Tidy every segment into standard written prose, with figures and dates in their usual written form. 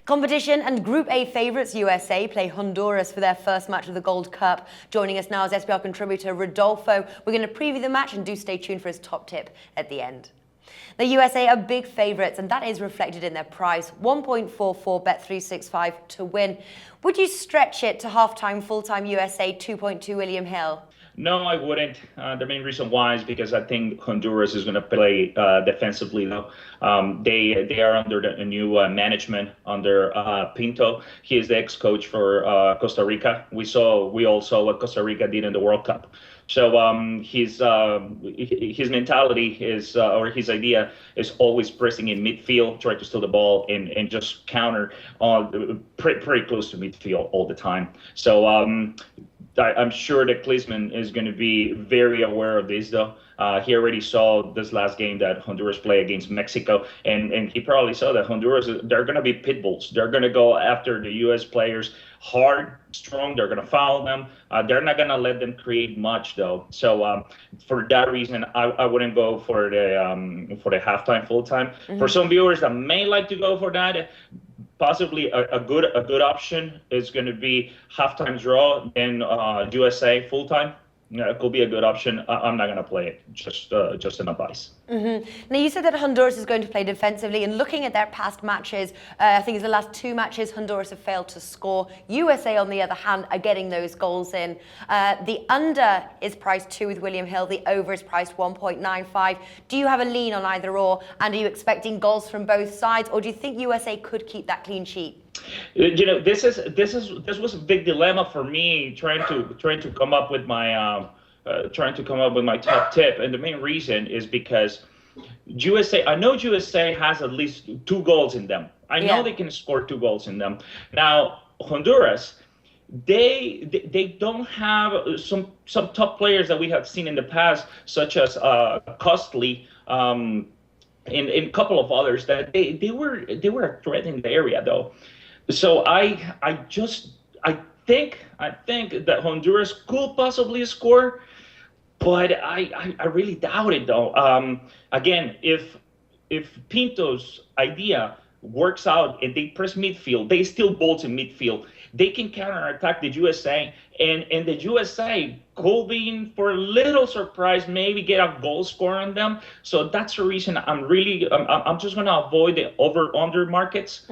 Competition and Group A favourites USA play Honduras for their first match of the Gold Cup. Joining us now is SBR contributor Rodolfo. We're going to preview the match and do stay tuned for his top tip at the end. The USA are big favourites and that is reflected in their price, 1.44 Bet365 to win. Would you stretch it to half-time, full-time USA 2.2 William Hill? No, I wouldn't. The main reason why is because I think Honduras is going to play defensively. Though they are under a new management under Pinto. He is the ex-coach for Costa Rica. We all saw what Costa Rica did in the World Cup. So his mentality is or his idea is always pressing in midfield, try to steal the ball and just counter pretty close to midfield all the time. So I'm sure that Klinsmann is going to be very aware of this, though. He already saw this last game that Honduras play against Mexico, and he probably saw that Honduras, they're going to be pit bulls. They're going to go after the U.S. players hard, strong. They're going to foul them. They're not going to let them create much, though. So for that reason, I wouldn't go for the halftime, full time. Mm-hmm. For some viewers that may like to go for that, possibly a good option is going to be halftime draw and USA full time. Yeah, it could be a good option. I'm not going to play it, just an advice. Mm-hmm. Now, you said that Honduras is going to play defensively, and looking at their past matches, I think it's the last two matches, Honduras have failed to score. USA, on the other hand, are getting those goals in. The under is priced 2 with William Hill. The over is priced 1.95. Do you have a lean on either or? And are you expecting goals from both sides, or do you think USA could keep that clean sheet? You know, this was a big dilemma for me trying to come up with my top tip, and the main reason is because I know USA has at least 2 goals in them. I know they can score 2 goals in them. Now Honduras, they don't have some top players that we have seen in the past, such as Costly. And a couple of others that they were a threat in the area, though. So I think that Honduras could possibly score, but I really doubt it, though. Again, if Pinto's idea works out and they press midfield, they still bolts in midfield, they can counterattack the USA, and the USA could be in for a little surprise, maybe get a goal score on them. So that's the reason I'm just going to avoid the over-under markets,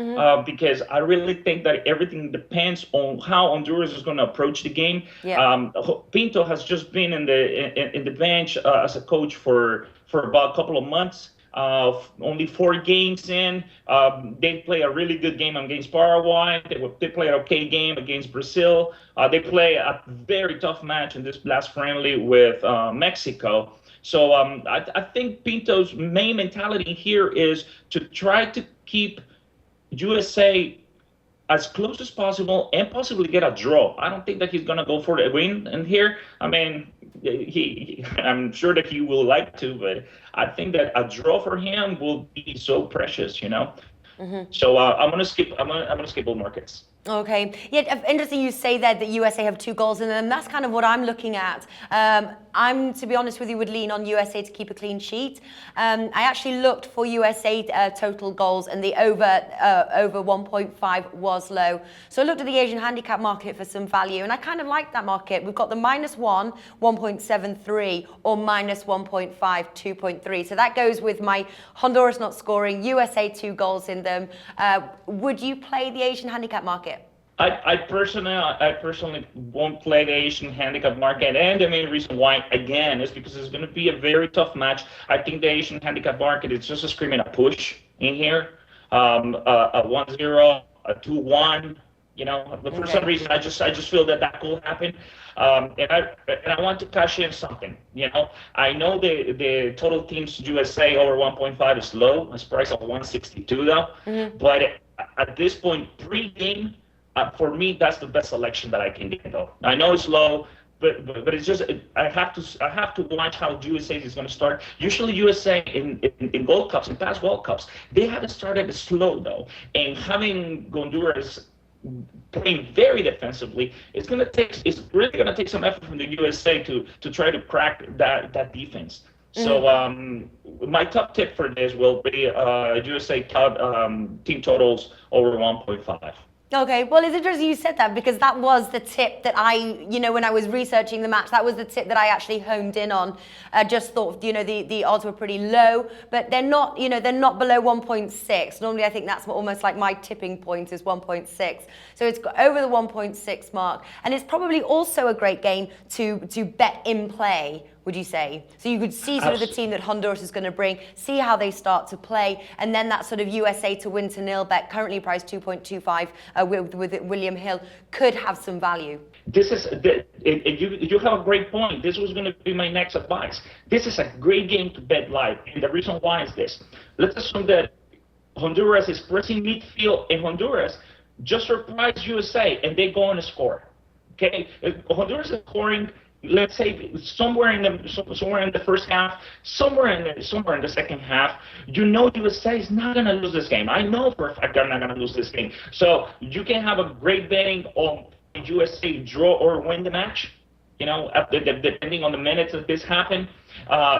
because I really think that everything depends on how Honduras is going to approach the game. Yeah. Pinto has just been in the bench as a coach for about a couple of months. Only 4 games in. They play a really good game against Paraguay. They play an okay game against Brazil. They play a very tough match in this last friendly with Mexico. So I think Pinto's main mentality here is to try to keep USA as close as possible and possibly get a draw. I don't think that he's going to go for the win in here. I mean, I'm sure that he will like to, but I think that a draw for him will be so precious, you know. Mm-hmm. So I'm gonna skip all markets. Okay. Yeah, interesting you say that USA have 2 goals in them. That's kind of what I'm looking at. I'm, to be honest with you, would lean on USA to keep a clean sheet. I actually looked for USA total goals, and the over 1.5 was low. So I looked at the Asian handicap market for some value, and I kind of like that market. We've got the -1, 1.73, or -1.5, 2.3. So that goes with my Honduras not scoring, USA 2 goals in them. Would you play the Asian handicap market? I personally won't play the Asian handicap market, and the main reason why, again, is because it's going to be a very tough match. I think the Asian handicap market is just screaming a push in here, a 1-0, a 2-1. You know, but for some reason, I just feel that could happen, and I want to cash in something. You know, I know the total teams USA over 1.5 is low. It's priced at 162 though, but at this point, pre-game. For me, that's the best selection that I can get, though. I know it's low, but it's just I have to watch how USA is going to start. Usually, USA in Gold Cups, in past World Cups, they haven't started slow, though. And having Honduras playing very defensively, it's really going to take some effort from the USA to try to crack that defense. So my top tip for this will be USA team totals over 1.5. Okay, well, it's interesting you said that because that was the tip that when I was researching the match, that was the tip that I actually honed in on. Just thought, the odds were pretty low, but they're not, they're not below 1.6. Normally, I think that's almost like my tipping point is 1.6. So it's got over the 1.6 mark, and it's probably also a great game to bet in play. Would you say? So you could see sort of the team that Honduras is going to bring, see how they start to play, and then that sort of USA to win to nil bet, currently priced 2.25 with William Hill, could have some value. You have a great point. This was going to be my next advice. This is a great game to bet live, and the reason why is this. Let's assume that Honduras is pressing midfield, and Honduras just surprised USA, and they go on a score. Okay, Honduras is scoring. Let's say somewhere in the first half, somewhere in the second half, USA is not going to lose this game. I know for a fact they're not going to lose this game. So you can have a great betting on USA draw or win the match. Depending on the minutes that this happened.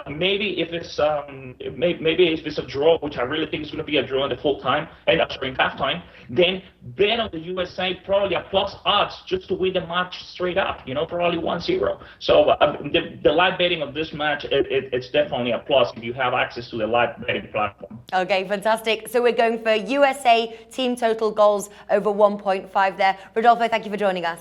Maybe if it's a draw, which I really think is going to be a draw in the full time and in halftime, then bet on the USA probably a plus odds just to win the match straight up. Probably 1-0. So the live betting of this match, it's definitely a plus if you have access to the live betting platform. Okay, fantastic. So we're going for USA team total goals over 1.5 there. Rodolfo, thank you for joining us.